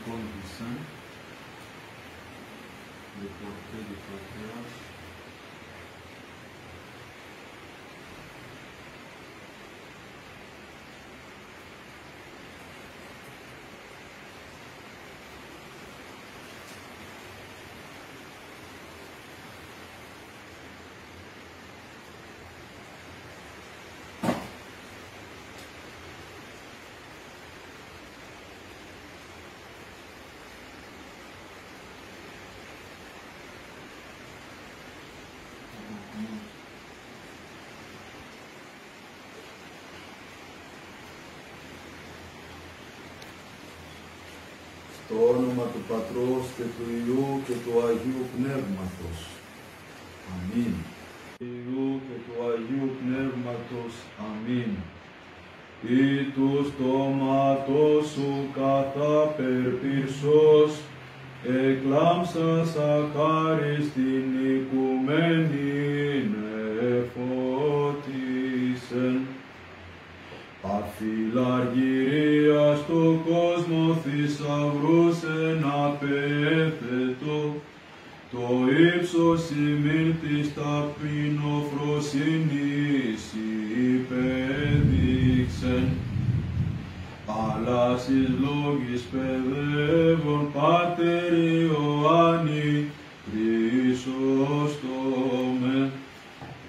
κόντισαν, δεκορτέ δικατέας, Στο όνομα του Πατρός και του Υιού και του Αγίου Πνεύματος. Αμήν. Του Υιού και του Αγίου Πνεύματος. Αμήν. Ή του στόματος σου καθαπερπυρσός, εκλάμψας αχάριστην οικουμένην εφώτισεν. Αφιλαργυρία στο κόσμο θησαυρός εν απέθετο, το ύψος ημίν της ταπεινοφροσύνης υπέδειξεν. Αλλά σεις λόγης παιδεύων Πάτερ Ιωάννη Χρυσόστομε,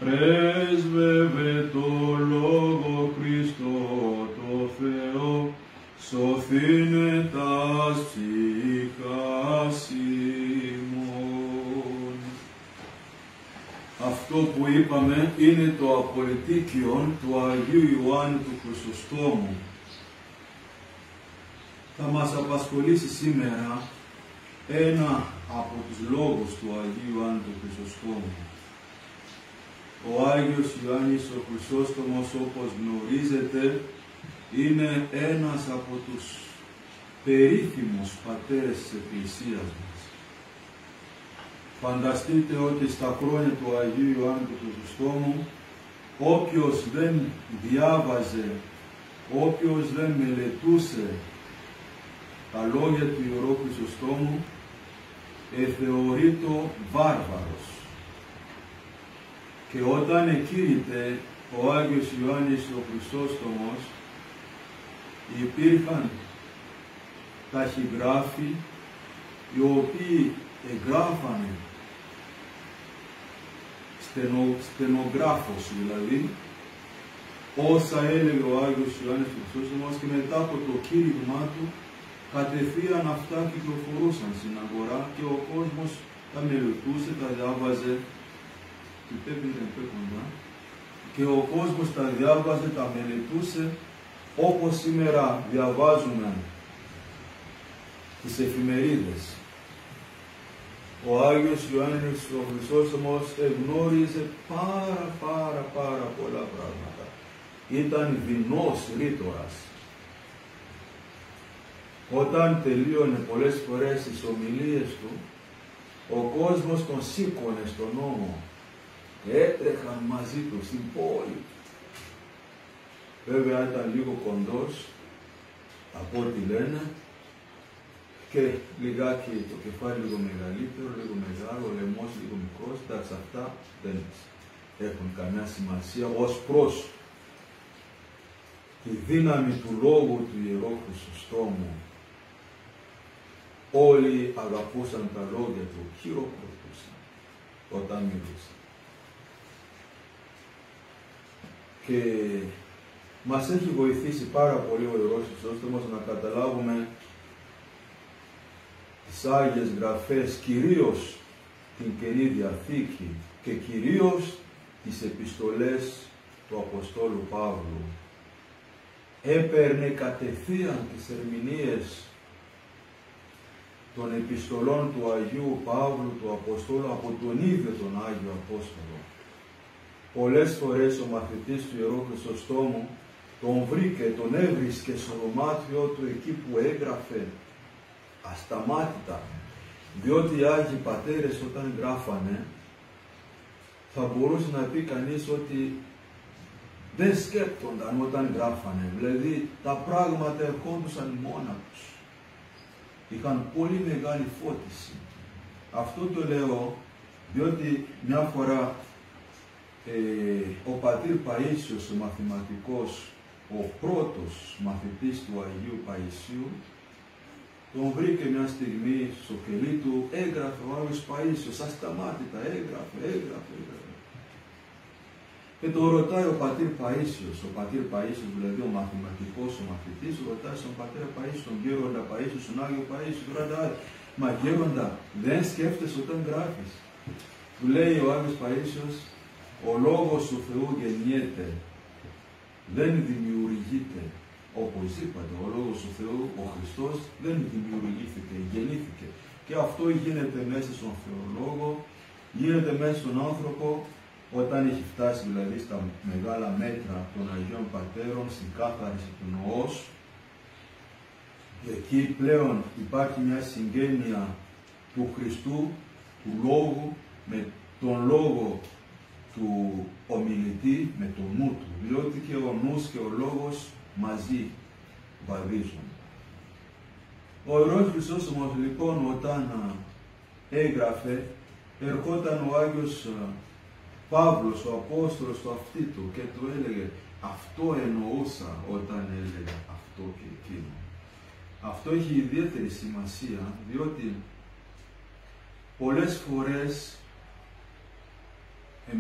πρέσβευε το Λόγο Χριστό το Θεό, σωθήνε τας ψυχάς ημών. Αυτό που είπαμε είναι το απολυτίκιον του Αγίου Ιωάννη του Χρυσοστόμου. Θα μας απασχολήσει σήμερα ένα από τους λόγους του Αγίου Ιωάννη του Χρυσοστόμου. Ο Άγιος Ιωάννης ο Χρυσόστομος, όπως γνωρίζετε, είναι ένας από τους περίφημους πατέρες της Εκκλησίας μας. Φανταστείτε ότι στα χρόνια του Αγίου Ιωάννη του Χρυσοστόμου, όποιος δεν διάβαζε, όποιος δεν μελετούσε τα λόγια του Ιερού Χρυσοστόμου, θεωρείτο βάρβαρος. Και όταν εκήρυτε ο Άγιος Ιωάννης ο Χρυσόστομος, υπήρχαν ταχυγράφοι οι οποίοι εγγράφανε, στενογράφος δηλαδή, όσα έλεγε ο Άγιος Ιωάννης ο Χρυσόστομος, και μετά από το κήρυγμά του κατευθείαν αυτά κυκλοφορούσαν στην αγορά και ο κόσμος τα μελετούσε, τα διάβαζε και ο κόσμος τα διάβαζε, τα μελετούσε, όπως σήμερα διαβάζουμε τις εφημερίδες. Ο Άγιος Ιωάννης ο Χρυσόστομος εγνώριζε πάρα πολλά πράγματα. Ήταν δεινός ρήτορας. Όταν τελείωνε πολλές φορές τις ομιλίες του, ο κόσμος τον σήκωνε στον ώμο. Έτρεχαν μαζί του στην πόλη. Βέβαια ήταν λίγο κοντός, από ό,τι λένε, και λιγάκι το κεφάλι λίγο μεγαλύτερο, λίγο μεγάλο, ο λαιμός λίγο μικρός. Εντάξει, αυτά δεν έχουν καμιά σημασία ως προς τη δύναμη του λόγου του Ιερού Χρυσοστόμου. Όλοι αγαπούσαν τα λόγια του, χειροκροτούσαν όταν μιλούσαν. Και μας έχει βοηθήσει πάρα πολύ ο Ιερός Χρυσόστομος να καταλάβουμε τις Άγιες Γραφές, κυρίως την Καινή Διαθήκη και κυρίως τις επιστολές του Αποστόλου Παύλου. Έπαιρνε κατευθείαν τις ερμηνείες των επιστολών του Αγίου Παύλου, του Αποστόλου, από τον ίδιο τον Άγιο Απόστολο. Πολλές φορές ο μαθητής του Ιερού Χρυσοστόμου τον βρήκε, τον έβρισκε στο δωμάτιό του εκεί που έγραφε ασταμάτητα, διότι οι Άγιοι Πατέρες όταν γράφανε, θα μπορούσε να πει κανείς ότι δεν σκέπτονταν όταν γράφανε, δηλαδή τα πράγματα ερχόντουσαν μόνα τους. είχαν πολύ μεγάλη φώτιση. Αυτό το λέω διότι μια φορά ο πατήρ Παΐσιος, ο μαθηματικός, ο πρώτος μαθητής του Αγίου Παΐσιου, τον βρήκε μια στιγμή στο κελί του, έγραφε ο Άγιος Παΐσιος, ασταμάτητα, έγραφε. Και τον ρωτάει ο πατήρ Παΐσιος, δηλαδή ο μαθηματικός, ο μαθητής, ρωτάει στον πατέρα Παΐσιο, τον γέροντα Παΐσιο, τον Άγιο Παΐσιο, ρωτάει, μα γέροντα, δεν σκέφτεσαι όταν γράφεις? Του λέει ο Άγιος Παΐσιος, ο Λόγος του Θεού γεννιέται, δεν δημιουργείται. Όπως είπατε, ο Λόγος του Θεού, ο Χριστός, δεν δημιουργήθηκε, γεννήθηκε. Και αυτό γίνεται μέσα στον Θεολόγο, γίνεται μέσα στον άνθρωπο, όταν έχει φτάσει δηλαδή στα μεγάλα μέτρα των Αγίων Πατέρων, στην κάθαρση του νοός, και εκεί πλέον υπάρχει μια συγγένεια του Χριστού, του Λόγου, με τον Λόγο του ομιλητή, με το νου του, διότι και ο νους και ο Λόγος μαζί βαδίζουν. Ο Ιερός Χρυσόστομος λοιπόν όταν έγραφε, ερχόταν ο Άγιος Παύλος, ο Απόστολος του αυτί του και του έλεγε, αυτό εννοούσα όταν έλεγα αυτό και εκείνο. Αυτό έχει ιδιαίτερη σημασία, διότι πολλές φορές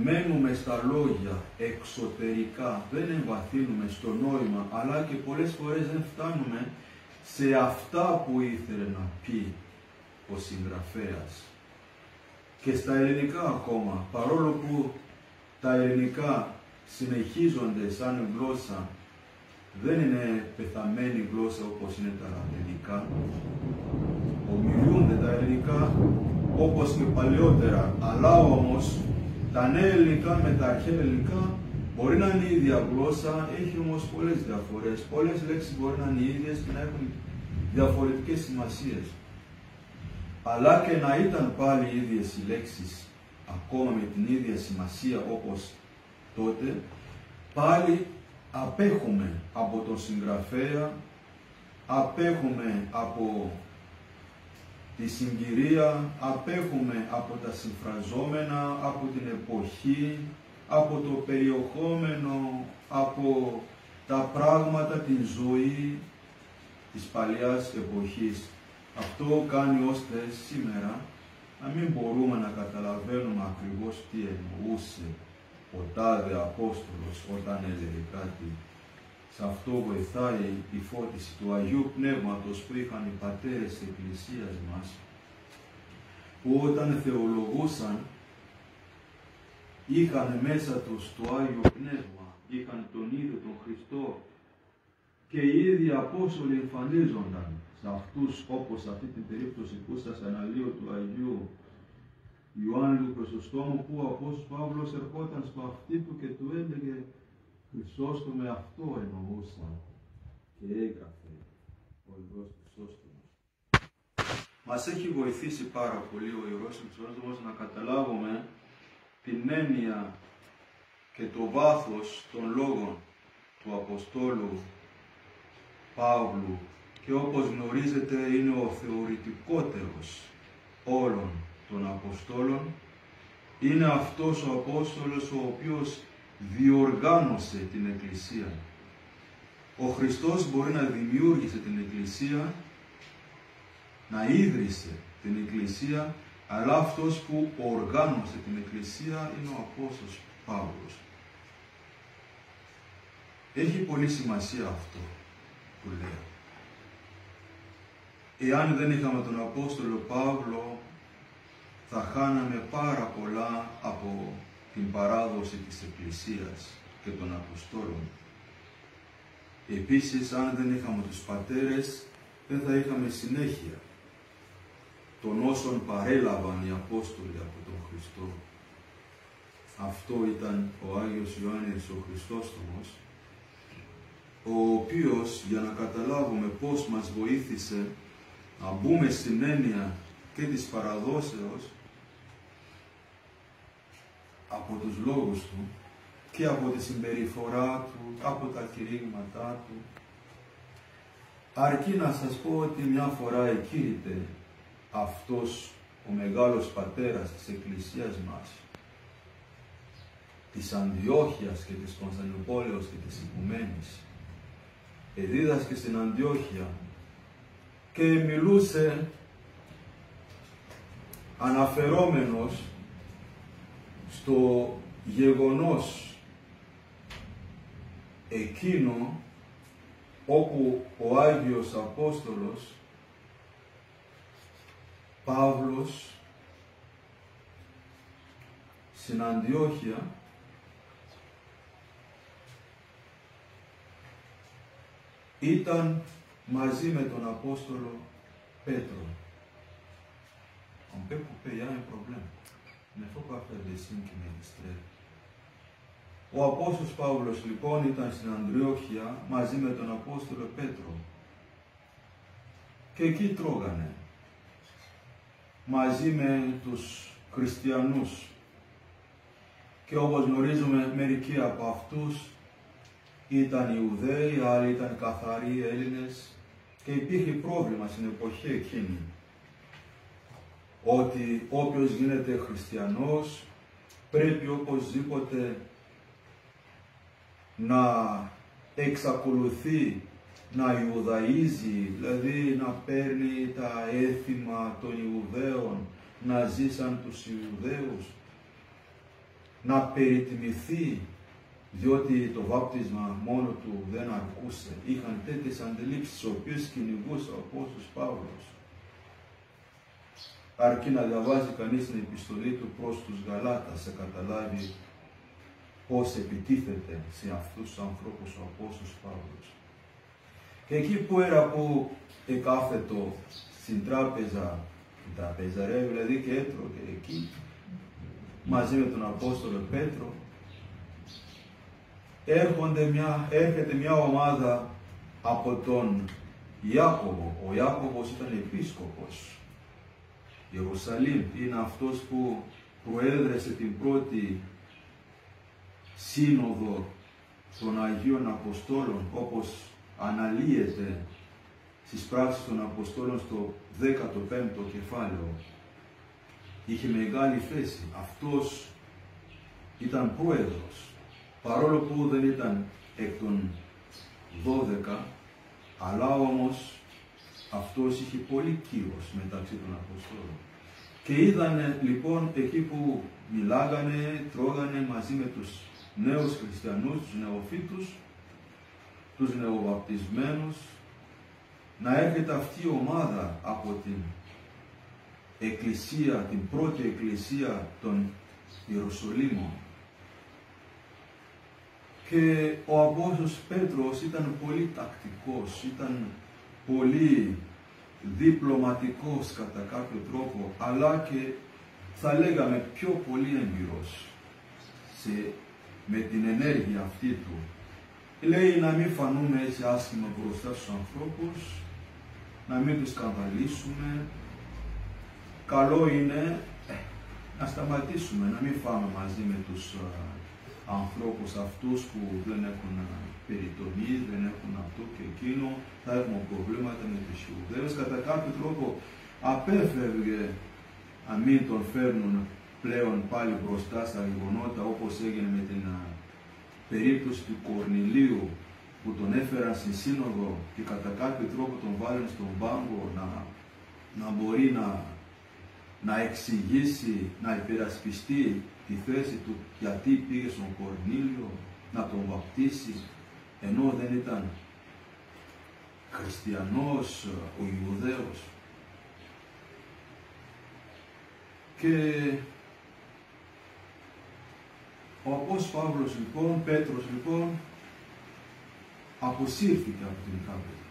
μένουμε στα λόγια εξωτερικά, δεν εμβαθύνουμε στο νόημα, αλλά και πολλές φορές δεν φτάνουμε σε αυτά που ήθελε να πει ο συγγραφέας. Και στα ελληνικά ακόμα, παρόλο που τα ελληνικά συνεχίζονται σαν γλώσσα, δεν είναι πεθαμένη γλώσσα όπως είναι τα λατινικά, ομιλούνται τα ελληνικά όπως και παλαιότερα, αλλά όμως τα νέα ελληνικά με τα αρχαία ελληνικά μπορεί να είναι η ίδια γλώσσα, έχει όμως πολλές διαφορές. Πολλές λέξεις μπορεί να είναι οι ίδιες και να έχουν διαφορετικές σημασίες. Αλλά και να ήταν πάλι οι ίδιες οι λέξεις, ακόμα με την ίδια σημασία όπως τότε, πάλι απέχουμε από τον συγγραφέα, απέχουμε από τη συγκυρία, απέχουμε από τα συμφραζόμενα, από την εποχή, από το περιεχόμενο, από τα πράγματα, την ζωή της παλιάς εποχής. Αυτό κάνει ώστε σήμερα να μην μπορούμε να καταλαβαίνουμε ακριβώς τι εννοούσε ο τάδε Απόστολος όταν έλεγε κάτι. Σε αυτό βοηθάει η φώτιση του Αγίου Πνεύματος που είχαν οι πατέρες της Εκκλησίας μας, που όταν θεολογούσαν είχαν μέσα τους το Άγιο Πνεύμα, είχαν τον ίδιο τον Χριστό και οι ίδιοι Απόστολοι εμφανίζονταν σε αυτούς, όπως σε αυτή την περίπτωση που σας αναλύω του Αγίου Ιωάννη του Χρυσοστόμου, που ο Απόστολος Παύλος ερχόταν στο αυτί του και του έλεγε, Χρυσόστομε, αυτό εννοούσα, και έγραφε ο Ιερός Χρυσόστομος. Μας έχει βοηθήσει πάρα πολύ ο Ιερός Χρυσόστομος να καταλάβουμε την έννοια και το βάθος των λόγων του Αποστόλου Παύλου, και όπως γνωρίζετε είναι ο θεωρητικότερος όλων των Αποστόλων. Είναι αυτός ο Απόστολος ο οποίος διοργάνωσε την Εκκλησία. Ο Χριστός μπορεί να δημιούργησε την Εκκλησία, να ίδρυσε την Εκκλησία, αλλά αυτός που οργάνωσε την Εκκλησία είναι ο Απόστολος Παύλος. Έχει πολύ σημασία αυτό που λέω. Εάν δεν είχαμε τον Απόστολο Παύλο, θα χάναμε πάρα πολλά από την παράδοση της Εκκλησίας και των Αποστόλων. Επίσης, αν δεν είχαμε τους πατέρες, δεν θα είχαμε συνέχεια των όσων παρέλαβαν οι Απόστολοι από τον Χριστό. Αυτό ήταν ο Άγιος Ιωάννης ο Χρυσόστομος, ο οποίος, για να καταλάβουμε πώς μας βοήθησε να μπούμε στην έννοια και της παραδόσεως, από τους λόγους του και από τη συμπεριφορά του, από τα κηρύγματά του, Αρκεί να σας πω ότι μια φορά εκήρυτε αυτός ο μεγάλος πατέρας της Εκκλησίας μας, της Αντιόχειας και της Κωνσταντινούπολεως και της Οικουμένης, εδίδασκε στην Αντιόχεια και μιλούσε αναφερόμενος στο γεγονός εκείνο όπου ο Άγιος Απόστολος Παύλος στην Αντιόχεια ήταν μαζί με τον Απόστολο Πέτρο. On peut couper, il y a un problème. Il ne faut pas faire des signes qui me distraient. Ο Απόστολος Παύλος λοιπόν ήταν στην Αντιόχεια μαζί με τον Απόστολο Πέτρο και εκεί τρώγανε μαζί με τους χριστιανούς και όπως γνωρίζουμε μερικοί από αυτούς ήταν Ιουδαίοι, άλλοι ήταν καθαροί Έλληνες και υπήρχε πρόβλημα στην εποχή εκείνη ότι όποιος γίνεται χριστιανός πρέπει οπωσδήποτε να εξακολουθεί να Ιουδαΐζει, δηλαδή να παίρνει τα έθιμα των Ιουδαίων, να ζει σαν τους Ιουδαίους, να περιτιμηθεί, διότι το βάπτισμα μόνο του δεν αρκούσε. Είχαν τέτοιες αντιλήψεις, τις οποίες κυνηγούσε ο Απόστολος Παύλος. Αρκεί να διαβάζει κανείς την επιστολή του προς τους Γαλάτας, σε καταλάβει πώς επιτίθεται σε αυτούς τους ανθρώπους ο Απόστολος Παύλος. Και εκεί που εκάθετο στην τράπεζα, δηλαδή και έτρωγε εκεί, μαζί με τον Απόστολο Πέτρο, έρχεται μια ομάδα από τον Ιάκωβο. Ο Ιάκωβος ήταν επίσκοπος. Ιερουσαλήμ είναι αυτός που προέδρεσε την πρώτη σύνοδο των Αγίων Αποστόλων, όπως αναλύεται στις πράξεις των Αποστόλων στο 15ο κεφάλαιο. Είχε μεγάλη θέση. Αυτός ήταν πρόεδρος, παρόλο που δεν ήταν εκ των 12, αλλά όμως αυτός είχε πολύ κύρος μεταξύ των Αποστόλων. Και είδανε λοιπόν εκεί που μιλάγανε, τρώγανε μαζί με τους νέους χριστιανούς, τους νεοφύτους, τους νεοβαπτισμένους, να έρχεται αυτή η ομάδα από την εκκλησία, την πρώτη εκκλησία των Ιερουσαλήμων. Και ο Απόστολος Πέτρος ήταν πολύ τακτικός, ήταν πολύ διπλωματικός κατά κάποιο τρόπο, αλλά και θα λέγαμε πιο πολύ έμπειρος με την ενέργεια αυτή του. Λέει να μην φανούμε έτσι άσχημα μπροστά στους ανθρώπους, να μην τους σκανδαλίσουμε. Καλό είναι να σταματήσουμε, να μην φάμε μαζί με τους ανθρώπους αυτούς που δεν έχουν περιτομή, δεν έχουν αυτό και εκείνο, θα έχουμε προβλήματα με τους Ιουδαίους. Κατά κάποιο τρόπο απέφευγε να μην τον φέρνουν πλέον πάλι μπροστά στα γεγονότα, όπως έγινε με την περίπτωση του Κορνηλίου, που τον έφεραν στη σύνοδο και κατά κάποιο τρόπο τον βάλουν στον πάγκο να μπορεί να εξηγήσει, να υπερασπιστεί τη θέση του γιατί πήγε στον Κορνήλιο να τον βαπτίσει, ενώ δεν ήταν χριστιανός ο Ιουδαίος. Και ο Απόστολος Παύλος λοιπόν, Πέτρος λοιπόν, αποσύρθηκε από την τράπεζα.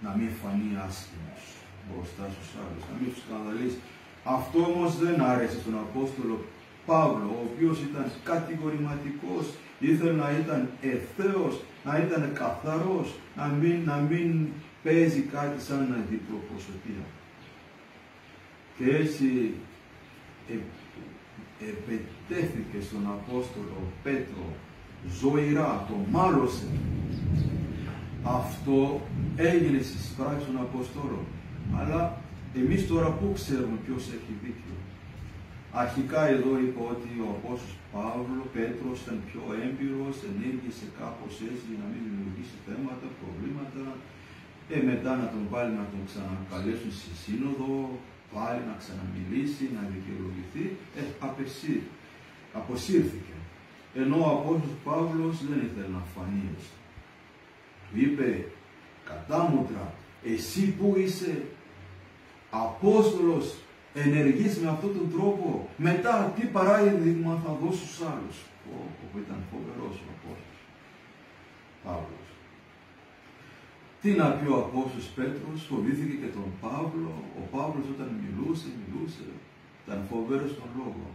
Να μην φανεί άσχημος μπροστά στους άλλους, να μην τους σκανδαλίσει. Αυτό όμως δεν άρεσε στον Απόστολο Παύλο, ο οποίος ήταν κατηγορηματικός, ήθελε να ήταν ευθέος, να ήταν καθαρός, να μην παίζει κάτι σαν διπλοπροσωπία. Και έτσι επιτέθηκε στον Απόστολο Πέτρο ζωηρά, το μάλωσε Αυτό έγινε στις πράξεις των Αποστόλων. Αλλά εμείς τώρα πού ξέρουμε ποιος έχει δίκιο? Αρχικά εδώ είπα ότι ο Απόστολος Πέτρος ήταν πιο έμπειρος, ενέργησε κάπως έτσι για να μην δημιουργήσει θέματα, προβλήματα. Μετά να τον βάλει να τον ξανακαλέσουν στη σύνοδο, πάλι να ξαναμιλήσει, να δικαιολογηθεί. Αποσύρθηκε. Ενώ ο Απόστολος Παύλος δεν ήθελε να φανεί έτσι. Του είπε κατάμουτρα, εσύ που είσαι Απόστολος, ενεργείς με αυτόν τον τρόπο, μετά τι παράδειγμα θα δώσει στους άλλους? Όπου ήταν φοβερός ο Απόστολος Παύλος. Τι να πει ο Απόστολος Πέτρος? Φοβήθηκε και τον Παύλο. Ο Παύλος όταν μιλούσε, ήταν φοβερός στον λόγο.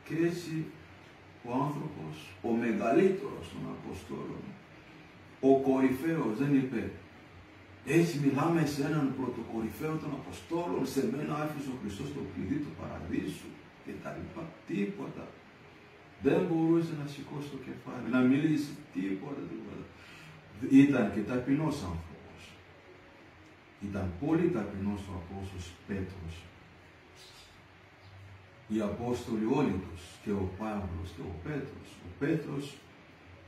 Και έτσι ο άνθρωπος, ο μεγαλύτερος των Αποστόλων, ο κορυφαίος, δεν είπε έτσι μιλάμε σε έναν πρωτοκορυφαίο των Αποστόλων, σε μένα άφησε ο Χριστός το κλειδί του παραδείσου και τα λοιπά. Τίποτα. Δεν μπορούσε να σηκώσει το κεφάλι, να μιλήσει τίποτα. Ήταν και ταπεινός άνθρωπος. Ήταν πολύ ταπεινός ο Απόστολος Πέτρος. Οι Απόστολοι όλοι τους, και ο Παύλος και ο Πέτρος. Ο Πέτρος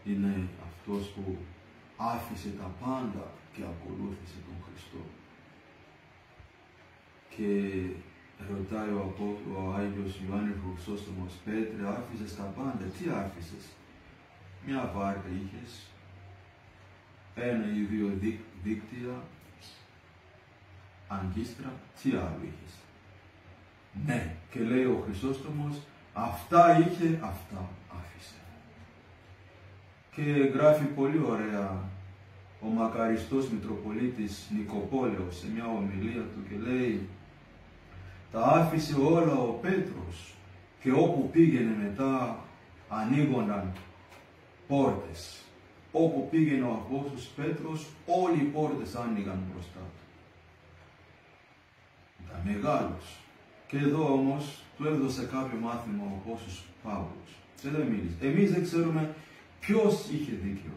είναι αυτός που άφησε τα πάντα και ακολούθησε τον Χριστό. Και ρωτάει ο Άγιος Ιωάννης Χρυσόστομος, Πέτρε, άφησες τα πάντα? Τι άφησες? Μια βάρκα είχες, ένα ή δύο δίκτυα, αγκίστρα, τι άλλο είχες? Ναι, και λέει ο Χρυσόστομος, αυτά είχε, αυτά άφησε. Και γράφει πολύ ωραία ο μακαριστός Μητροπολίτης Νικοπόλεως σε μια ομιλία του και λέει, τα άφησε όλα ο Πέτρος και όπου πήγαινε μετά ανοίγονταν πόρτες. Όπου πήγαινε ο Απόστολος Πέτρος, όλοι οι πόρτες άνοιγαν μπροστά του. Ήταν μεγάλος. Και εδώ όμως του έδωσε κάποιο μάθημα ο Απόστολος Παύλος. Και δεν μίλησε. Εμείς δεν ξέρουμε ποιος είχε δίκιο.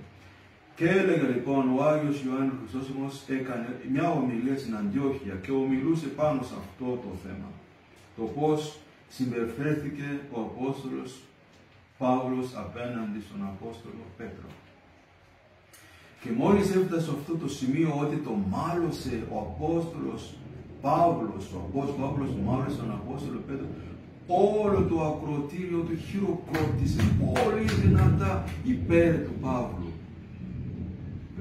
Και έλεγε λοιπόν ο Άγιος Ιωάννης Χρυσόστομος, έκανε μια ομιλία στην Αντιόχεια και ομιλούσε πάνω σε αυτό το θέμα. Το πώς συμπεριφέρθηκε ο Απόστολος Παύλος απέναντι στον Απόστολο Πέτρο. Και μόλις έφτασε σε αυτό το σημείο ότι το μάλωσε ο Απόστολος Παύλος, ο Απόστολος Παύλος μάλωσε τον Απόστολο Πέτρο, όλο το ακροατήριο του χειροκρότησε πολύ δυνατά υπέρ του Παύλου.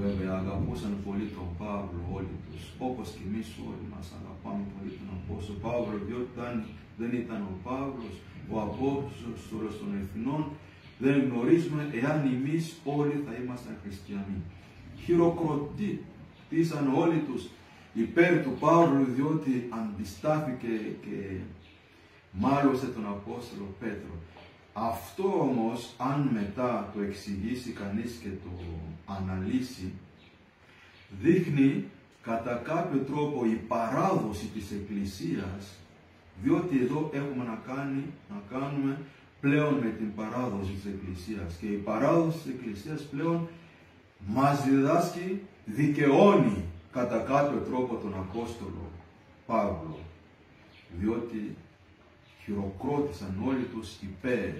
Βέβαια αγαπούσαν πολύ τον Παύλο όλοι τους, όπως και εμείς όλοι μας αγαπάμε πολύ τον Απόστολο Παύλο, διότι δεν ήταν ο Παύλος, ο Απόστολος των Εθνών, δεν γνωρίζουμε εάν εμείς όλοι θα ήμασταν χριστιανοί. Χειροκροτήσαν όλοι τους υπέρ του Παύλου, διότι αντιστάθηκε και μάλωσε τον Απόστολο Πέτρο. Αυτό όμως, αν μετά το εξηγήσει κανείς και το αναλύσει, δείχνει κατά κάποιο τρόπο η παράδοση της Εκκλησίας, διότι εδώ έχουμε να κάνουμε πλέον με την παράδοση της Εκκλησίας. Και η παράδοση της Εκκλησίας πλέον μας διδάσκει, δικαιώνει κατά κάποιο τρόπο τον Απόστολο Παύλο, διότι χειροκρότησαν όλοι τους υπέρ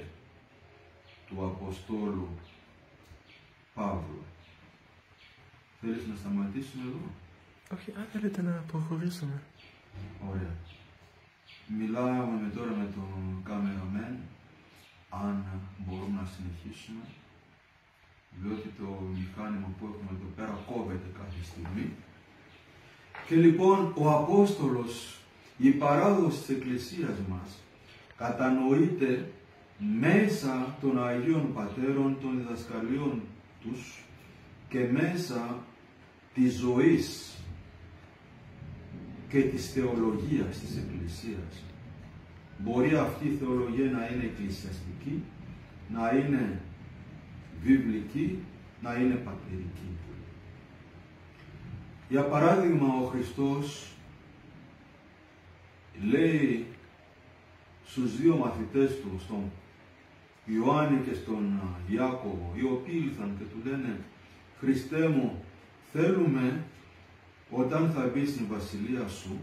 του Αποστόλου Παύλου. Θέλεις να σταματήσουμε εδώ? Όχι, αν θέλετε να προχωρήσουμε. Ωραία. Μιλάμε τώρα με τον κάμεραμεν, αν μπορούμε να συνεχίσουμε, διότι το μηχάνημα που έχουμε εδώ πέρα κόβεται κάθε στιγμή. Και λοιπόν ο Απόστολος, η παράδοση της Εκκλησίας μας, κατανοείται μέσα των Αγίων Πατέρων, των διδασκαλίων τους και μέσα της ζωής και της θεολογίας της Εκκλησίας. Μπορεί αυτή η θεολογία να είναι εκκλησιαστική, να είναι βιβλική, να είναι πατερική. Για παράδειγμα, ο Χριστός λέει στους δύο μαθητές του, στον Ιωάννη και στον Ιάκωβο, οι οποίοι ήλθαν και του λένε «Χριστέ μου, θέλουμε όταν θα μπει στην βασιλεία σου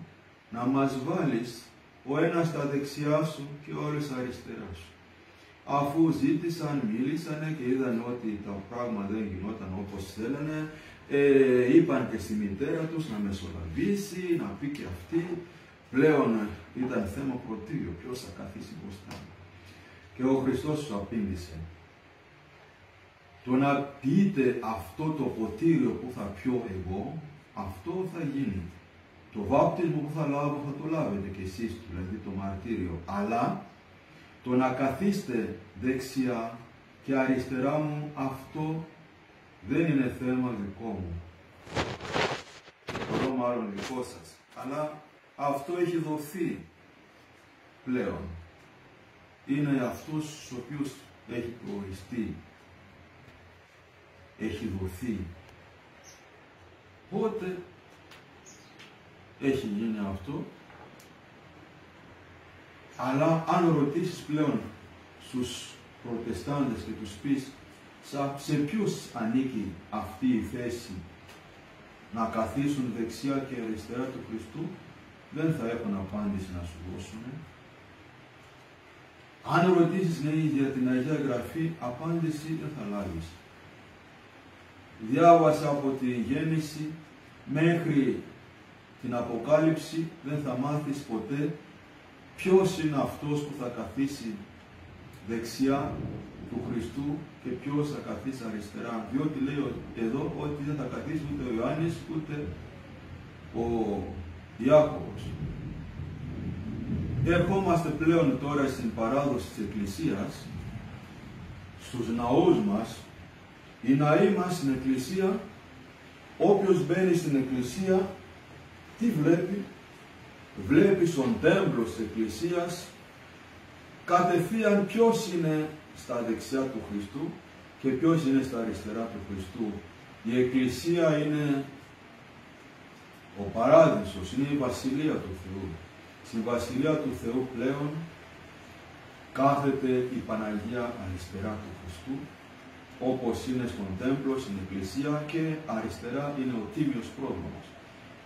να μας βάλεις ο ένας στα δεξιά σου και ο άλλος στα αριστερά σου». Αφού ζήτησαν, μίλησαν και είδαν ότι τα πράγματα δεν γινόταν όπως θέλανε, είπαν και στη μητέρα τους να μεσολαβήσει, να πει και αυτή. Πλέον ήταν θέμα πρωτήριο, ποιος θα καθίσει μπροστά. Και ο Χριστός τους απήντησε, το να πείτε αυτό το ποτήριο που θα πιω εγώ, αυτό θα γίνει. Το βάπτισμα που θα λάβω θα το λάβετε κι εσείς, δηλαδή το μαρτύριο. Αλλά το να καθίστε δεξιά και αριστερά μου, αυτό δεν είναι θέμα δικό μου. Το μάλλον δικό σας. Αλλά αυτό έχει δοθεί πλέον. Είναι αυτούς στους οποίους έχει προοριστεί. Έχει δοθεί. Πότε έχει γίνει αυτό. Αλλά αν ρωτήσεις πλέον στους προτεστάντες και τους πεις σε ποιους ανήκει αυτή η θέση να καθίσουν δεξιά και αριστερά του Χριστού, δεν θα έχουν απάντηση να σου δώσουν. Αν ρωτήσεις για την Αγία Γραφή, απάντηση δεν θα λάβεις. Διάβασα από τη γέννηση μέχρι την Αποκάλυψη, δεν θα μάθεις ποτέ ποιος είναι αυτός που θα καθίσει δεξιά του Χριστού και ποιος θα καθίσει αριστερά. Διότι λέει εδώ ότι δεν θα καθίσει ούτε ο Ιωάννης ούτε ο Ιάκωβος. Ερχόμαστε πλέον τώρα στην παράδοση της Εκκλησίας, στους ναούς μας. Οι ναοί μας στην Εκκλησία, όποιος μπαίνει στην Εκκλησία, τι βλέπει? Βλέπει στον τέμπλο της Εκκλησίας κατευθείαν ποιος είναι στα δεξιά του Χριστού και ποιος είναι στα αριστερά του Χριστού. Η Εκκλησία είναι ο παράδεισος, είναι η Βασιλεία του Θεού. Στην Βασιλεία του Θεού πλέον κάθεται η Παναγία αριστερά του Χριστού, όπως είναι στον τέμπλο, στην Εκκλησία, και αριστερά είναι ο Τίμιος Πρόδρομος.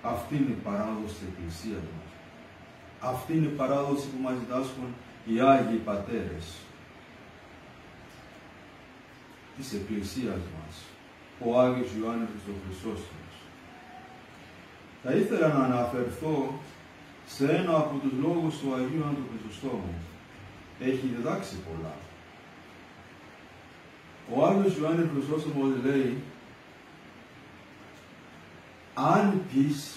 Αυτή είναι η παράδοση της Εκκλησίας μας. Αυτή είναι η παράδοση που μας διδάσκουν οι Άγιοι Πατέρες της Εκκλησίας μας, ο Άγιος Ιωάννης Χριστόφιλος. Θα ήθελα να αναφερθώ σε ένα από τους λόγους του Αγίου Άντρου Χρυσοστόμου. Έχει διδάξει πολλά. Ο Άγιος Ιωάννης Χρυσόστομος λέει, αν πεις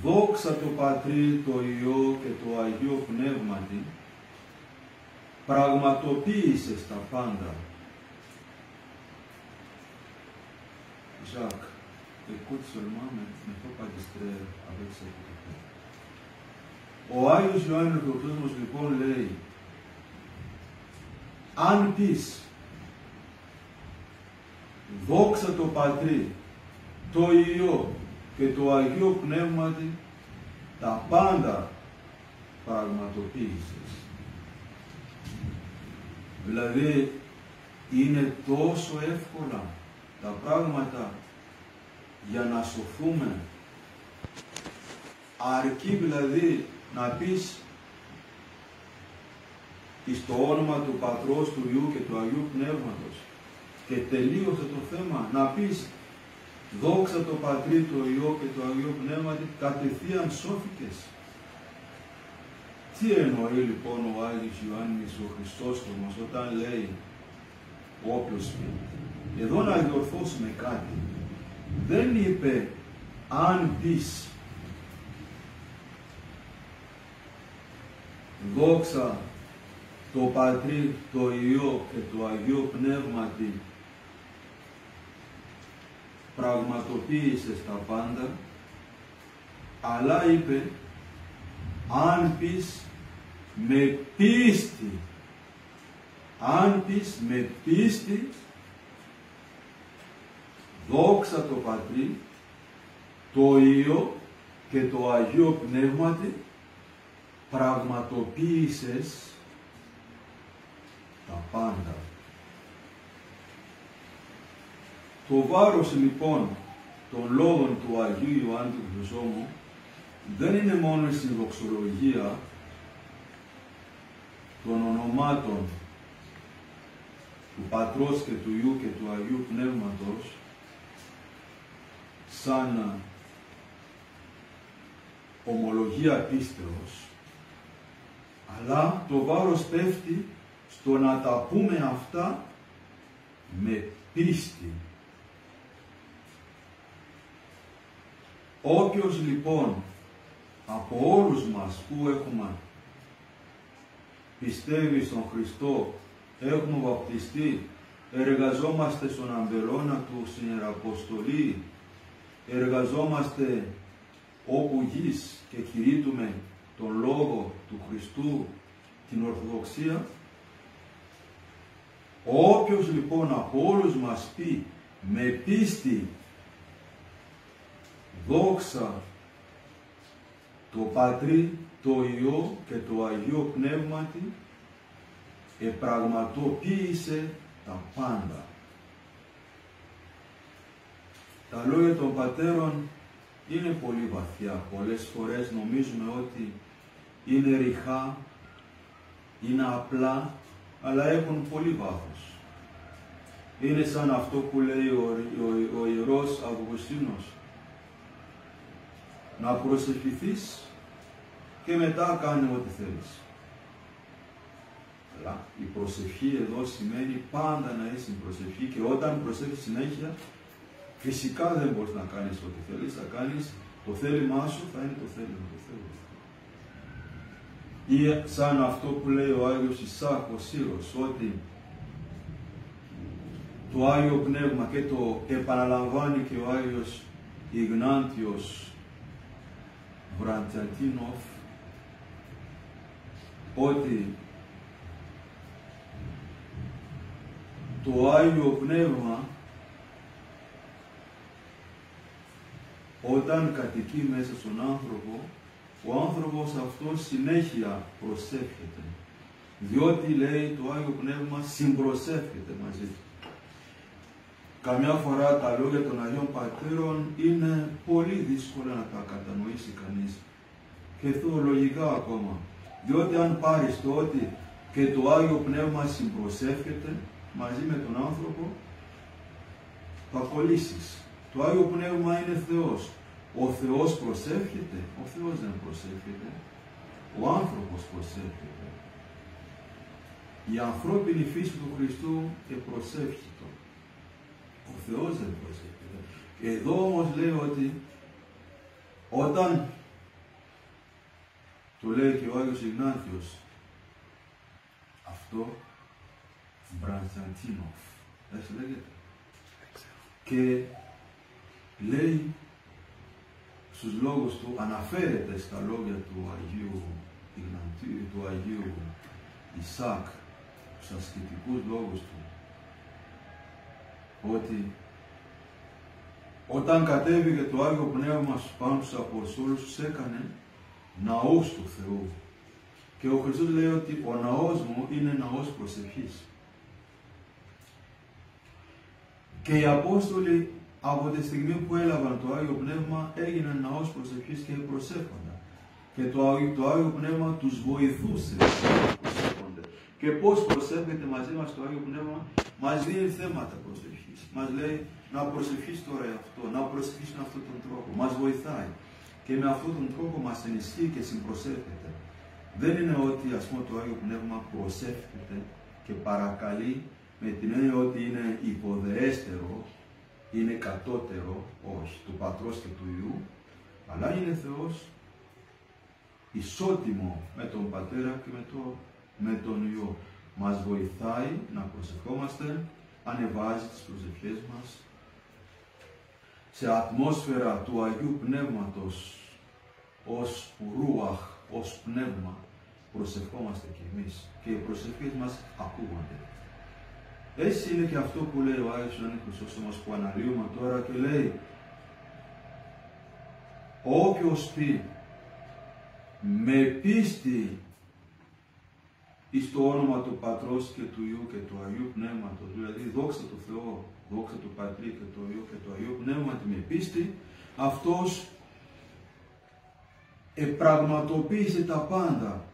δόξα το Πατρί, το Υιό και το Αγίο Πνεύματι, πραγματοποίησες τα πάντα. Jacques, écoute seulement, mais ne faut pas distraire avec cette écoute. Ο Άγιος Ιωάννης Χρυσόστομος λοιπόν λέει, αν πεις δόξα το Πατρί, το Υιό και το Αγίο Πνεύματι, τα πάντα πραγματοποίησες. Δηλαδή, είναι τόσο εύκολα τα πράγματα για να σωθούμε. Αρκεί δηλαδή να πεις εις το όνομα του Πατρός, του Υιού και του Αγίου Πνεύματος και τελείωσε το θέμα. Να πεις δόξα το Πατρί, το Υιό και το Αγίο Πνεύματι, κατευθείαν σώθηκες. Τι εννοεί λοιπόν ο Άγιος Ιωάννης ο Χριστόστομος όταν λέει όποιος πει? Εδώ να διορθώσουμε κάτι. Δεν είπε αν πεις δόξα το Πατρί, το Υιό και το Αγίο Πνεύματι, πραγματοποίησες τα πάντα, αλλά είπε αν πεις με πίστη, αν πεις με πίστη δόξα το Πατρί, το Υιό και το Αγίο Πνεύματι, πραγματοποίησες πάντα. Το βάρος λοιπόν των λόγων του Αγίου Ιωάννη του Χρυσόστομου δεν είναι μόνο στην δοξολογία των ονομάτων του Πατρός και του Υιού και του Αγίου Πνεύματος σαν ομολογία πίστεως, αλλά το βάρος πέφτει στο να τα πούμε αυτά με πίστη. Όποιος λοιπόν από όλους μας που έχουμε πιστεύει στον Χριστό, έχουμε βαπτιστεί, εργαζόμαστε στον αμπελώνα του στην Ιεραποστολή, εργαζόμαστε όπου γης και κηρύττουμε τον Λόγο του Χριστού, την Ορθοδοξία, όποιος λοιπόν από όλους μας πει με πίστη δόξα το Πατρί, το Υιό και το Αγίο Πνεύματι, επραγματοποίησε τα πάντα. Τα λόγια των πατέρων είναι πολύ βαθιά. Πολλές φορές νομίζουμε ότι είναι ρηχά, είναι απλά, αλλά έχουν πολύ βάθος. Είναι σαν αυτό που λέει ο Ιερός Αυγουστίνος. Να προσευχηθείς και μετά κάνε ό,τι θέλεις. Αλλά η προσευχή εδώ σημαίνει πάντα να είσαι στην προσευχή και όταν προσεύχεις συνέχεια, φυσικά δεν μπορείς να κάνεις ό,τι θέλεις, θα κάνεις το θέλημά σου, θα είναι το θέλημα του Θεού. Ή σαν αυτό που λέει ο Άγιος Ισάκ ο Σύρος, ότι το Άγιο Πνεύμα και το επαναλαμβάνει και ο Άγιος Ιγνάτιος Βραντζαντίνοφ, ότι το Άγιο Πνεύμα όταν κατοικεί μέσα στον άνθρωπο, ο άνθρωπος αυτός συνέχεια προσεύχεται. Διότι λέει το Άγιο Πνεύμα συμπροσεύχεται μαζί του. Καμιά φορά τα λόγια των Αγίων Πατέρων είναι πολύ δύσκολα να τα κατανοήσει κανείς. Και θεολογικά ακόμα. Διότι αν πάρεις το ότι και το Άγιο Πνεύμα συμπροσεύχεται μαζί με τον άνθρωπο, θα κολλήσεις. Το Άγιο Πνεύμα είναι Θεός. Ο Θεός προσεύχεται, ο Θεός δεν προσεύχεται. Ο άνθρωπος προσεύχεται. Η ανθρώπινη φύση του Χριστού προσεύχεται. Ο Θεός δεν προσεύχεται. Και εδώ όμως λέει ότι όταν το λέει και ο Άγιος Ιγνάτιος αυτό Μπραντζαντίνοφ, έτσι λέγεται, και λέει στους λόγους του, αναφέρεται στα λόγια του Αγίου Ιγνατίου, του Αγίου Ισάκ, στους ασκητικούς λόγους του, ότι όταν κατέβηκε το Άγιο Πνεύμα πάνω στους Αποστόλους, τους έκανε ναούς του Θεού. Και ο Χριστός λέει ότι ο ναός μου είναι ναός προσευχής. Και οι Απόστολοι από τη στιγμή που έλαβαν το Άγιο Πνεύμα έγιναν ναός προσευχής και προσεύχονταν. Και το Άγιο Πνεύμα τους βοηθούσε να προσεύχονται. Και πώς προσεύχεται μαζί μας το Άγιο Πνεύμα? Μας δίνει θέματα προσευχής. Μας λέει να προσευχείς τώρα αυτό, να προσευχείς με αυτόν τον τρόπο. Μας βοηθάει. Και με αυτόν τον τρόπο μας ενισχύει και συμπροσεύχεται. Δεν είναι ότι ας πούμε το Άγιο Πνεύμα προσεύχεται και παρακαλεί με την έννοια ότι είναι υποδεέστερο, είναι κατώτερο, όχι, του Πατρός και του Υιού, αλλά είναι Θεός ισότιμο με τον Πατέρα και με τον Υιό. Μας βοηθάει να προσευχόμαστε, ανεβάζει τις προσευχές μας σε ατμόσφαιρα του Αγίου Πνεύματος, ως ρούαχ, ως πνεύμα, προσευχόμαστε κι εμείς και οι προσευχές μας ακούγονται. Έτσι είναι και αυτό που λέει ο Άγιος Ιωάννης Χρυσόστομος που αναλύουμε τώρα και λέει όποιος πει με πίστη εις το όνομα του Πατρός και του Υιού και του Αγίου Πνεύματος, δηλαδή δόξα του Θεό, δόξα του Πατρί και του Υιού και του Αγίου Πνεύματος με πίστη, αυτός επραγματοποίησε τα πάντα,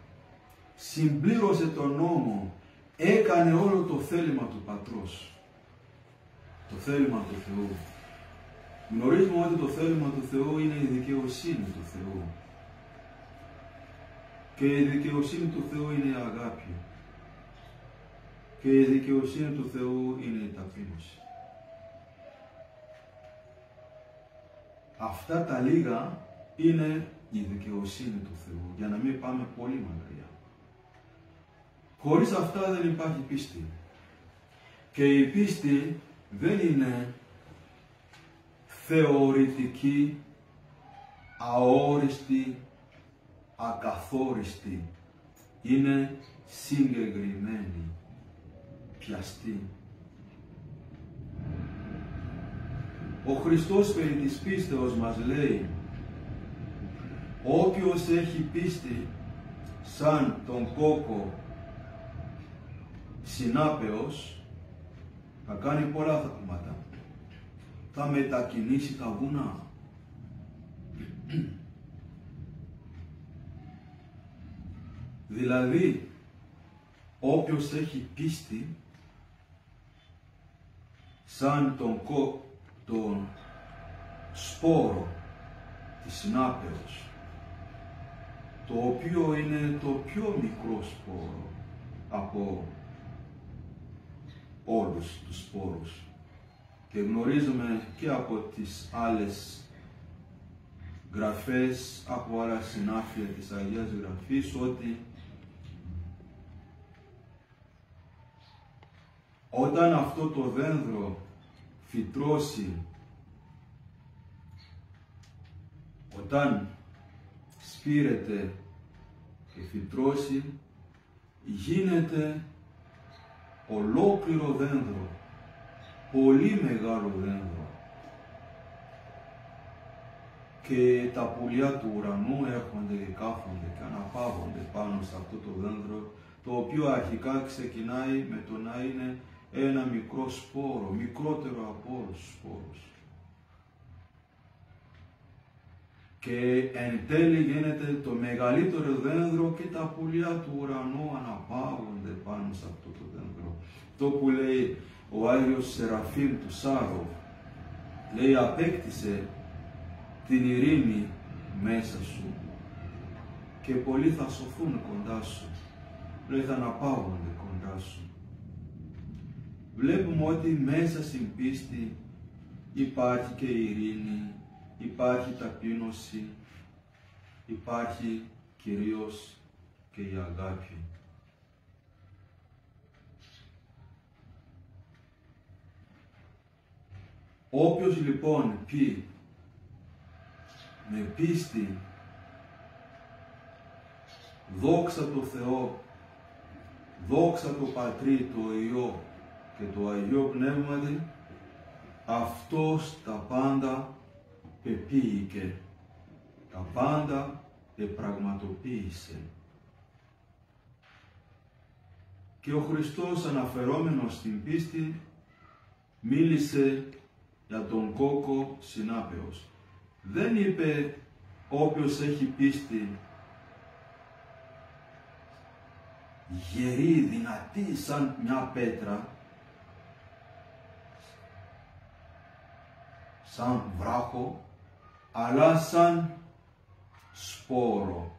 συμπλήρωσε τον νόμο, έκανε όλο το θέλημα του Πατρός, το θέλημα του Θεού. Γνωρίζουμε ότι το θέλημα του Θεού είναι η δικαιοσύνη του Θεού. Και η δικαιοσύνη του Θεού είναι η αγάπη. Και η δικαιοσύνη του Θεού είναι η ταπείνωση. Αυτά τα λίγα είναι η δικαιοσύνη του Θεού, για να μην πάμε πολύ μακριά. Χωρίς αυτά δεν υπάρχει πίστη. Και η πίστη δεν είναι θεωρητική, αόριστη, ακαθόριστη. Είναι συγκεκριμένη, πιαστή. Ο Χριστός περί της πίστεως μας λέει: όποιος έχει πίστη σαν τον κόκο συνάπεως, θα κάνει πολλά θαύματα. Θα μετακινήσει τα βουνά. Δηλαδή, όποιος έχει πίστη σαν τον σπόρο της συνάπεως, το οποίο είναι το πιο μικρό σπόρο από όλους τους σπόρους. Και γνωρίζουμε και από τις άλλες γραφές, από άλλα συνάφια της Αγίας Γραφής, ότι όταν αυτό το δένδρο φυτρώσει, όταν σπείρεται και φυτρώσει, γίνεται ολόκληρο δένδρο, πολύ μεγάλο δένδρο. Και τα πουλιά του ουρανού έρχονται και κάθονται και αναπαύονται πάνω σε αυτό το δένδρο, το οποίο αρχικά ξεκινάει με το να είναι ένα μικρό σπόρο, μικρότερο από όλους τους σπόρους. Και εν τέλει γίνεται το μεγαλύτερο δένδρο και τα πουλιά του ουρανού αναπαύονται πάνω σε αυτό το δένδρο. Το που λέει ο Άγιος Σεραφείμ του Σάροφ, λέει: απέκτησε την ειρήνη μέσα σου και πολλοί θα σωθούν κοντά σου. Λέει: θα αναπαύονται κοντά σου. Βλέπουμε ότι μέσα στην πίστη υπάρχει και η ειρήνη, υπάρχει ταπείνωση, υπάρχει κυρίως και η αγάπη. Όποιος λοιπόν πει με πίστη δόξα το Θεό, δόξα το Πατρί, το Υιό και το Αγίο Πνεύματι, αυτός τα πάντα πεποίηκε, τα πάντα επραγματοποίησε. Και ο Χριστός, αναφερόμενος στην πίστη, μίλησε για τον κόκο συνάπεως. Δεν είπε όποιος έχει πίστη γερή, δυνατή σαν μια πέτρα, σαν βράχο, αλλά σαν σπόρο,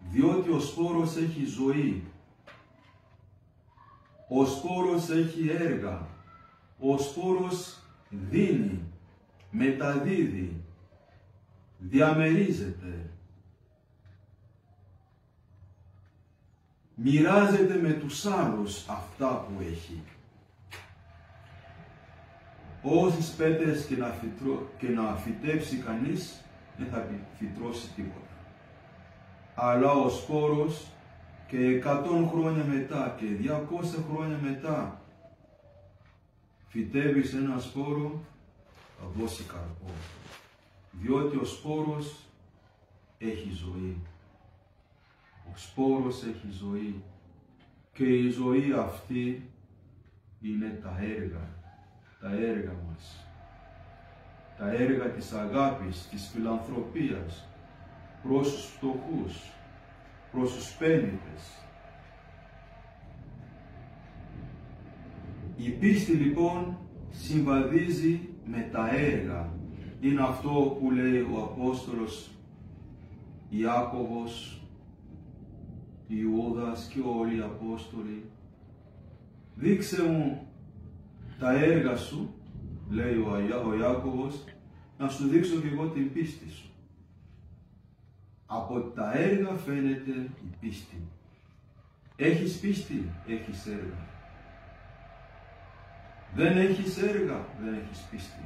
διότι ο σπόρος έχει ζωή, ο σπόρος έχει έργα, ο σπόρος δίνει, μεταδίδει, διαμερίζεται, μοιράζεται με τους άλλους αυτά που έχει. Όσες πέτρες και να φυτέψει κανείς, δεν θα φυτρώσει τίποτα. Αλλά ο σπόρος και 100 χρόνια μετά και 200 χρόνια μετά φυτεύεις ένα σπόρο, θα δώσει καρπό. Διότι ο σπόρος έχει ζωή. Ο σπόρος έχει ζωή. Και η ζωή αυτή είναι τα έργα μας. Τα έργα της αγάπης, της φιλανθρωπίας, προς τους φτωχούς, προς τους πένητες. Η πίστη λοιπόν συμβαδίζει με τα έργα. Είναι αυτό που λέει ο Απόστολος Ιάκωβος, Ιούδας και όλοι οι Απόστολοι. Δείξε μου τα έργα σου, λέει ο Ιάκωβος, να σου δείξω και εγώ την πίστη σου. Από τα έργα φαίνεται η πίστη. Έχεις πίστη, έχεις έργα. Δεν έχεις έργα, δεν έχεις πίστη.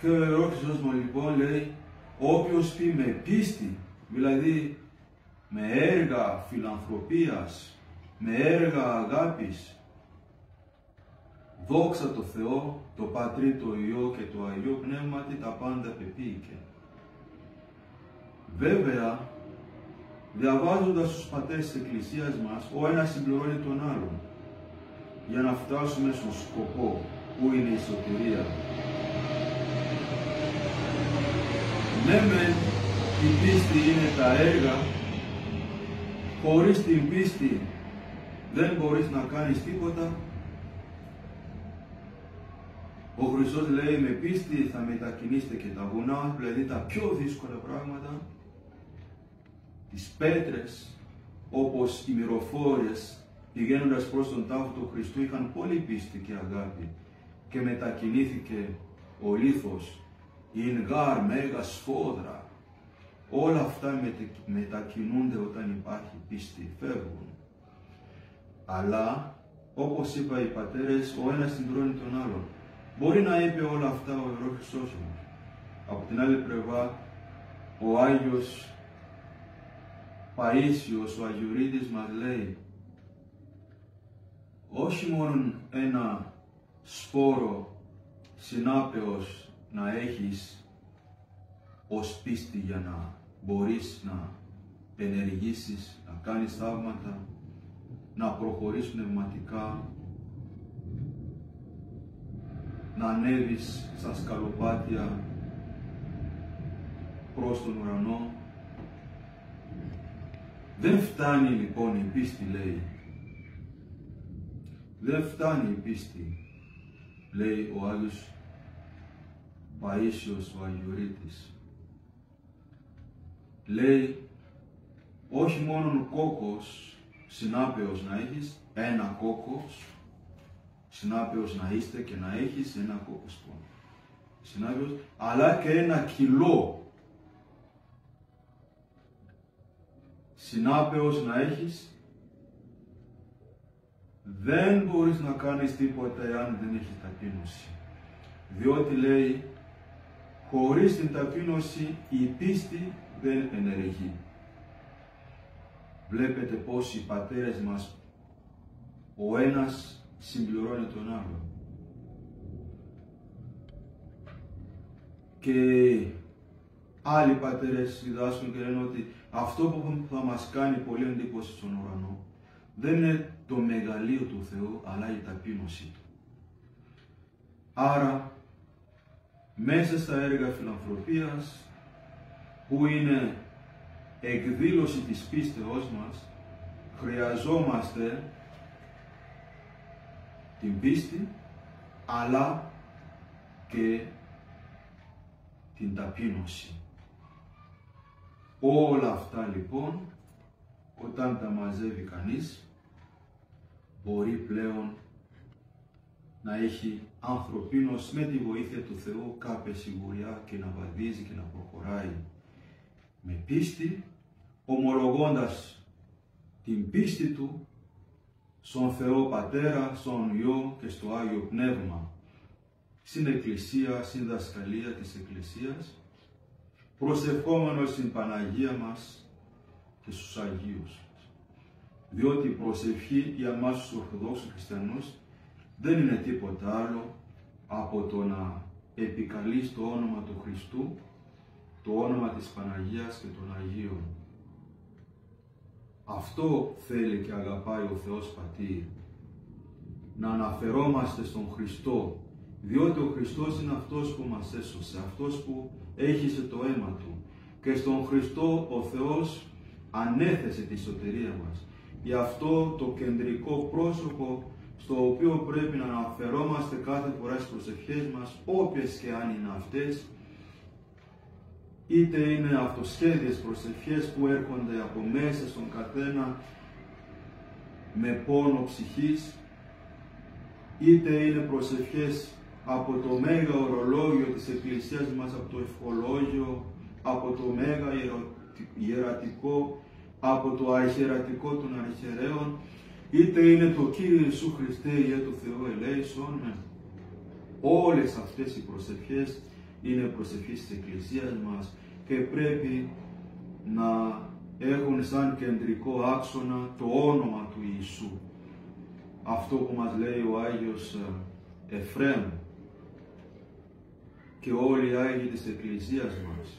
Και ο Ιερός Χρυσόστομος λοιπόν λέει, όποιος πει με πίστη, δηλαδή με έργα φιλανθρωπίας, με έργα αγάπης, δόξα τω Θεώ, το Πατρί, το Υιό και το Αγίο Πνεύματι, τα πάντα πεποίηκε. Βέβαια, διαβάζοντας τους πατέρες της Εκκλησίας μας, ο ένας συμπληρώνει τον άλλον, για να φτάσουμε στον σκοπό, που είναι η σωτηρία. Ναι μεν, η πίστη είναι τα έργα, χωρίς την πίστη δεν μπορείς να κάνεις τίποτα. Ο Χριστός λέει, με πίστη θα μετακινήσετε και τα βουνά, δηλαδή τα πιο δύσκολα πράγματα, τις πέτρες, όπως οι μυροφόρες, πηγαίνοντας προς τον τάφο του Χριστού, είχαν πολύ πίστη και αγάπη και μετακινήθηκε ο λίθος, η γάρ, μέγα σφόδρα. Όλα αυτά μετακινούνται όταν υπάρχει πίστη, φεύγουν. Αλλά, όπως είπα οι πατέρες, ο ένας συμπληρώνει τον άλλον. Μπορεί να είπε όλα αυτά ο Ιερός Χρυσόστομος. Από την άλλη πλευρά, ο Άγιος Παΐσιος, ο Αγιορείτης μας λέει, όχι μόνο ένα σπόρο συνάπεως να έχεις ως πίστη για να μπορείς να ενεργήσεις, να κάνεις θαύματα, να προχωρήσεις πνευματικά, να ανέβεις στα σκαλοπάτια προς τον ουρανό. Δεν φτάνει λοιπόν η πίστη, λέει. Δεν φτάνει η πίστη, λέει ο Άγιος Παΐσιος, ο Αγιορείτης. Λέει, όχι μόνο κόκκος συνάπεως να έχεις, ένα κόκκος, συνάπεως να είστε και να έχεις ένα κόκκος συνάπεως, αλλά και ένα κιλό συνάπεως να έχεις. Δεν μπορείς να κάνεις τίποτα εάν δεν έχεις ταπείνωση. Διότι λέει, χωρίς την ταπείνωση η πίστη δεν ενεργεί. Βλέπετε πως οι πατέρες μας, ο ένας συμπληρώνει τον άλλον. Και άλλοι πατέρες διδάσκουν και λένε ότι αυτό που θα μας κάνει πολύ εντύπωση στον ουρανό δεν είναι το μεγαλείο του Θεού, αλλά η ταπείνωσή του. Άρα, μέσα στα έργα φιλανθρωπίας, που είναι εκδήλωση της πίστεώς μας, χρειαζόμαστε την πίστη, αλλά και την ταπείνωση. Όλα αυτά λοιπόν, όταν τα μαζεύει κανείς, μπορεί πλέον να έχει ανθρωπίνως με τη βοήθεια του Θεού κάποια σιγουριά και να βαδίζει και να προχωράει με πίστη, ομολογώντας την πίστη του στον Θεό Πατέρα, στον Υιό και στο Άγιο Πνεύμα, στην Εκκλησία, στην δασκαλία της Εκκλησίας, προσευχόμενος στην Παναγία μας και στους Αγίους. Διότι η προσευχή για εμάς τους Ορθοδόξους Χριστιανούς δεν είναι τίποτα άλλο από το να επικαλείς το όνομα του Χριστού, το όνομα της Παναγίας και των Αγίων. Αυτό θέλει και αγαπάει ο Θεός Πατήρ. Να αναφερόμαστε στον Χριστό, διότι ο Χριστός είναι αυτός που μας έσωσε, αυτός που έχισε το αίμα Του. Και στον Χριστό ο Θεός ανέθεσε τη σωτηρία μας. Γι' αυτό το κεντρικό πρόσωπο στο οποίο πρέπει να αναφερόμαστε κάθε φορά στις προσευχές μας, όποιες και αν είναι αυτές, είτε είναι αυτοσχέδιες προσευχές που έρχονται από μέσα στον καθένα με πόνο ψυχής, είτε είναι προσευχές από το Μέγα Ορολόγιο της Εκκλησίας μας, από το Ευχολόγιο, από το Μέγα Ιερατικό, από το Αρχιερατικό των Αρχιερέων, είτε είναι το Κύριε Ιησού Χριστέ, Ιε του Θεού ελέησον. Όλες αυτές οι προσευχές είναι προσευχές της Εκκλησίας μας και πρέπει να έχουν σαν κεντρικό άξονα το όνομα του Ιησού. Αυτό που μας λέει ο Άγιος Εφραίμ και όλοι οι Άγιοι της Εκκλησίας μας,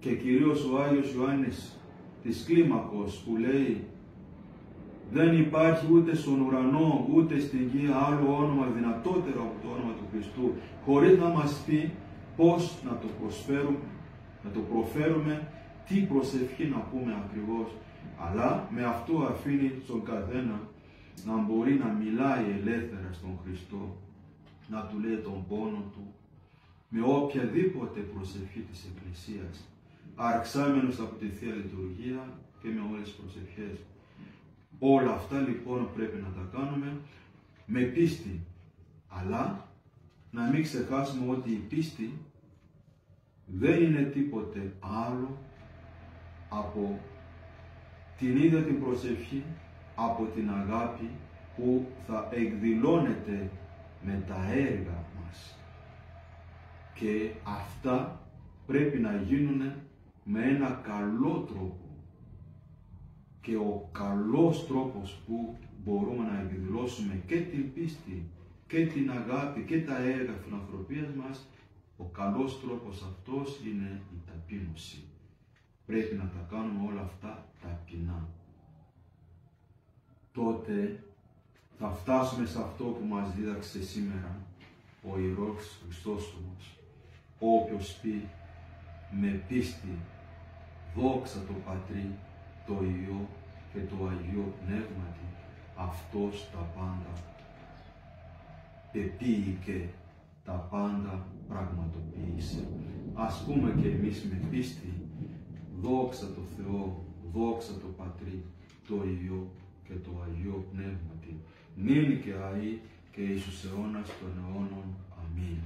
και κυρίως ο Άγιος Ιωάννης της Κλίμακος που λέει δεν υπάρχει ούτε στον ουρανό ούτε στην γη άλλο όνομα δυνατότερο από το όνομα του Χριστού, χωρίς να μας πει πώς να το προσφέρουμε, να το προφέρουμε, τι προσευχή να πούμε ακριβώς, αλλά με αυτό αφήνει στον καθένα να μπορεί να μιλάει ελεύθερα στον Χριστό, να του λέει τον πόνο του, με οποιαδήποτε προσευχή της Εκκλησίας, αρξάμενος από τη Θεία Λειτουργία και με όλες τις προσευχές. Όλα αυτά λοιπόν πρέπει να τα κάνουμε με πίστη, αλλά να μην ξεχάσουμε ότι η πίστη δεν είναι τίποτε άλλο από την ίδια την προσευχή, από την αγάπη που θα εκδηλώνεται με τα έργα μας. Και αυτά πρέπει να γίνουν με ένα καλό τρόπο. Και ο καλός τρόπος που μπορούμε να εκδηλώσουμε και την πίστη και την αγάπη και τα έργα φιλανθρωπίας μας, ο καλός τρόπος αυτός είναι η ταπείνωση. Πρέπει να τα κάνουμε όλα αυτά ταπεινά. Τότε θα φτάσουμε σε αυτό που μας δίδαξε σήμερα ο Ιερός Χριστόστομος, όποιος πει με πίστη δόξα το Πατρί, το Υιό και το Αγίο Πνεύματι, αυτός τα πάντα επίηκε, τα πάντα πραγματοποίησε. Ας πούμε και εμείς με πίστη, δόξα το Θεό, δόξα το Πατρί, το Υιό και το Αγίο Πνεύματι, νυν και αεί και εις τους αιώνας των αιώνων. Αμήν.